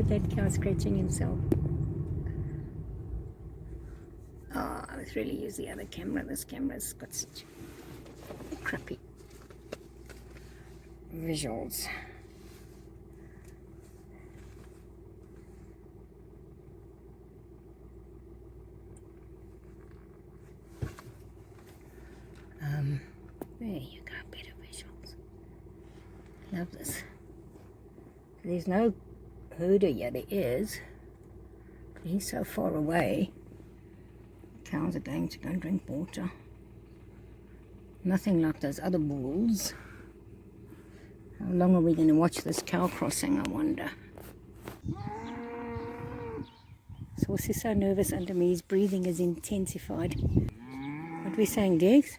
at that cow scratching himself. Oh, I must really use the other camera. This camera's got such crappy visuals. There you go, better visuals. Love this. There's no herder yet. There is, but he's so far away. The cows are going to go and drink water. Nothing like those other bulls. How long are we going to watch this cow crossing, I wonder? Sauce is so nervous under me. His breathing is intensified. What are we saying, Dex?